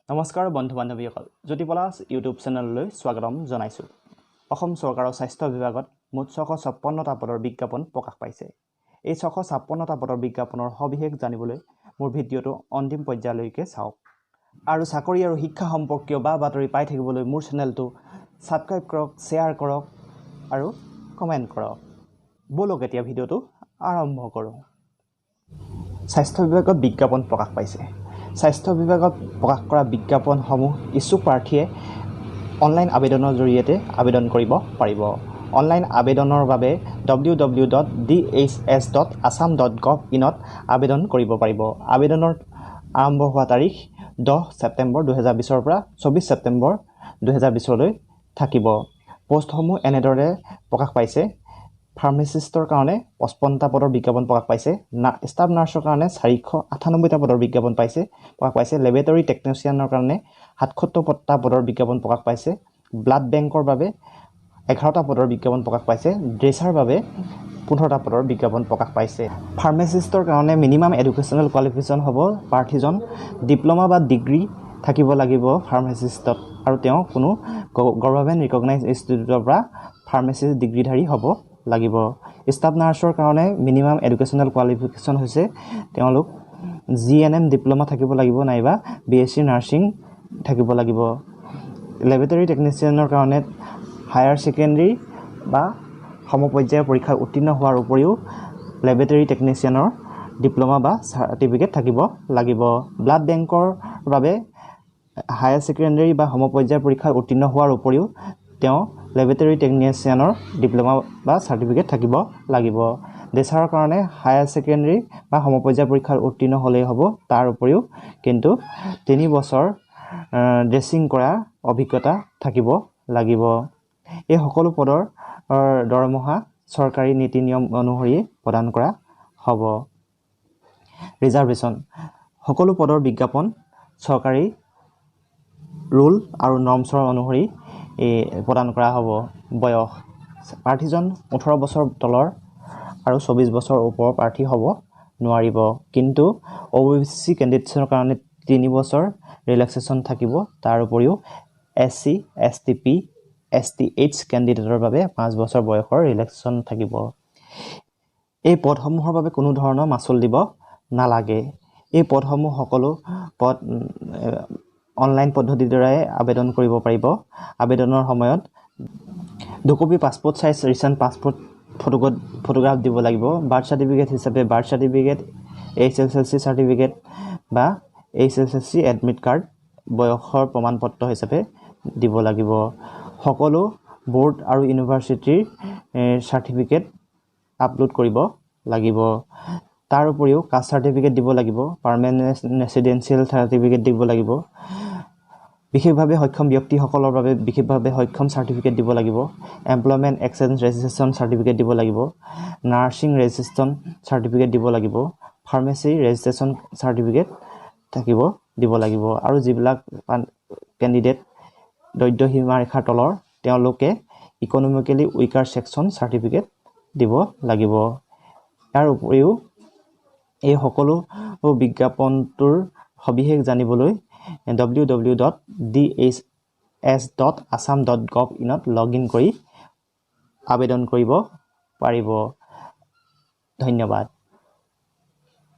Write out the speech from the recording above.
নমস্কাৰ বন্ধু বান্ধৱীসকল জ্যোতি পলাশ ইউটিউব চেনেললৈ স্বাগতম জনাইছোঁ। অসম চৰকাৰৰ স্বাস্থ্য বিভাগত মুঠ 656টা পদৰ বিজ্ঞাপন প্ৰকাশ পাইছে। এই 656টা পদৰ বিজ্ঞাপনৰ সবিশেষ জানিবলৈ মোৰ ভিডিঅ'টো অন্তিম পৰ্যায়লৈকে চাওক। আৰু চাকৰি আৰু শিক্ষা সম্পৰ্কীয় বাতৰি পাই থাকিবলৈ মোৰ চেনেলটো ছাবস্ক্ৰাইব কৰক, শ্বেয়াৰ কৰক আৰু কমেণ্ট কৰক। বলক এতিয়া ভিডিঅ'টো আৰম্ভ কৰোঁ। স্বাস্থ্য বিভাগত বিজ্ঞাপন প্ৰকাশ পাইছে। স্বাস্থ্য বিভাগত প্ৰকাশ কৰা বিজ্ঞাপনসমূহ ইচ্ছুক প্ৰাৰ্থীয়ে অনলাইন আবেদনৰ জৰিয়তে আবেদন কৰিব পাৰিব। অনলাইন আবেদনৰ বাবে www.dhs.assam.gov.in আবেদন কৰিব পাৰিব। আবেদনৰ আৰম্ভ হোৱা তাৰিখ 10 ছেপ্টেম্বৰ 2020 পৰা 24 ছেপ্টেম্বৰ 2020 থাকিব। পোষ্টসমূহ এনেদৰে প্ৰকাশ পাইছে। ফাৰ্মাচিষ্টৰ কাৰণে 55টা পদৰ বিজ্ঞাপন প্ৰকাশ পাইছে। ষ্টাফ নাৰ্ছৰ কাৰণে 498টা পদৰ বিজ্ঞাপন প্ৰকাশ পাইছে। লেবৰেটৰী টেকনিচিয়ানৰ কাৰণে 77টা পদৰ বিজ্ঞাপন প্ৰকাশ পাইছে। ব্লাড বেংকৰ বাবে 11টা পদৰ বিজ্ঞাপন প্ৰকাশ পাইছে। ড্ৰেছাৰ বাবে 15টা পদৰ বিজ্ঞাপন প্ৰকাশ পাইছে। ফাৰ্মাচিষ্টৰ কাৰণে মিনিমাম এডুকেশ্যনেল কোৱালিফিকেশ্যন হ'ব প্ৰাৰ্থীজন ডিপ্ল'মা বা ডিগ্ৰী থাকিব লাগিব ফাৰ্মাচিষ্টত, আৰু তেওঁ কোনো গভৰ্ণমেণ্ট ৰিকগনাইজ ইনষ্টিটিউটৰ পৰা ফাৰ্মাচী ডিগ্ৰীধাৰী হ'ব লাগিব। ষ্টাফ নাৰ্ছৰ কাৰণে মিনিমাম এডুকেশ্যনেল কোৱালিফিকেশ্যন হৈছে তেওঁলোক GNM ডিপ্ল'মা থাকিব লাগিব নাইবা BSc নাৰ্ছিং থাকিব লাগিব। লেবৰেটৰী টেকনিচিয়ানৰ কাৰণে হায়াৰ ছেকেণ্ডেৰী বা সমপৰ্যায়ৰ পৰীক্ষাত উত্তীৰ্ণ হোৱাৰ উপৰিও লেবৰেটৰী টেকনিচিয়ানৰ ডিপ্ল'মা বা চাৰ্টিফিকেট থাকিব লাগিব। ব্লাড বেংকৰ বাবে হায়াৰ ছেকেণ্ডেৰী বা সমপৰ্যায়ৰ পৰীক্ষাত উত্তীৰ্ণ হোৱাৰ উপৰিও তেওঁ লেবৰেটৰী টেকনিচিয়ানৰ ডিপ্ল'মা বা চাৰ্টিফিকেট থাকিব লাগিব। ড্ৰেছাৰৰ কাৰণে হায়াৰ ছেকেণ্ডেৰী বা সমপৰ্যায়ৰ পৰীক্ষাত উত্তীৰ্ণ হ'লেই হ'ব। তাৰ উপৰিও কিন্তু 3 বছৰ ড্ৰেছিং কৰাৰ অভিজ্ঞতা থাকিব লাগিব। এই সকলো পদৰ দৰমহা চৰকাৰী নীতি নিয়ম অনুসৰি প্ৰদান কৰা হ'ব। ৰিজাৰ্ভেশ্যন সকলো পদৰ বিজ্ঞাপন চৰকাৰী ৰুল আৰু নৰ্মছৰ অনুসৰি প্ৰদান কৰা হ'ব। বয়স প্ৰাৰ্থীজন 18 বছৰ তলৰ আৰু 24 বছৰ ওপৰৰ প্ৰাৰ্থী হ'ব নোৱাৰিব। কিন্তু OBC কেণ্ডিডেটছৰ কাৰণে 3 বছৰ ৰিলেক্সেশ্যন থাকিব। তাৰ উপৰিও SC, STP, STH কেণ্ডিডেটৰ বাবে 5 বছৰ বয়সৰ ৰিলেক্সেশ্যন থাকিব। এই পদসমূহৰ বাবে কোনো ধৰণৰ মাচুল দিব নালাগে। এই পদসমূহ সকলো পদ অনলাইন পদ্ধতিৰ দ্বাৰাই আবেদন কৰিব পাৰিব। আবেদনৰ সময়ত 2 copy passport size recent passport photograph দিব লাগিব। বাৰ্থ চাৰ্টিফিকেট হিচাপে বাৰ্থ চাৰ্টিফিকেট, HSLC চাৰ্টিফিকেট বা HSLC এডমিট কাৰ্ড বয়সৰ প্ৰমাণপত্ৰ হিচাপে দিব লাগিব। সকলো বোৰ্ড আৰু ইউনিভাৰ্চিটিৰ চাৰ্টিফিকেট আপলোড কৰিব লাগিব। তাৰ উপৰিও কাষ্ট চাৰ্টিফিকেট দিব লাগিব। পাৰ্মানেণ্ট ৰেচিডেঞ্চিয়েল চাৰ্টিফিকেট দিব লাগিব। বিশেষভাৱে সক্ষম ব্যক্তিসকলৰ বাবে বিশেষভাৱে সক্ষম চাৰ্টিফিকেট দিব লাগিব। এমপ্লয়মেণ্ট এক্সচেঞ্জ ৰেজিষ্ট্ৰেশ্যন চাৰ্টিফিকেট দিব লাগিব। নাৰ্ছিং ৰেজিষ্ট্ৰেশ্যন চাৰ্টিফিকেট দিব লাগিব। ফাৰ্মাচী ৰেজিষ্ট্ৰেশ্যন চাৰ্টিফিকেট দিব লাগিব। আৰু যিবিলাক কেণ্ডিডেট দৰিদ্ৰ সীমাৰেখাৰ তলৰ তেওঁলোকে ইকনমিকেলি উইকাৰ ছেকশ্যন চাৰ্টিফিকেট দিব লাগিব। ইয়াৰ উপৰিও এই সকলো বিজ্ঞাপনটোৰ সবিশেষ জানিবলৈ www.dhs.assam.gov.in লগইন কৰি আবেদন কৰিব পাৰিব। ধন্যবাদ।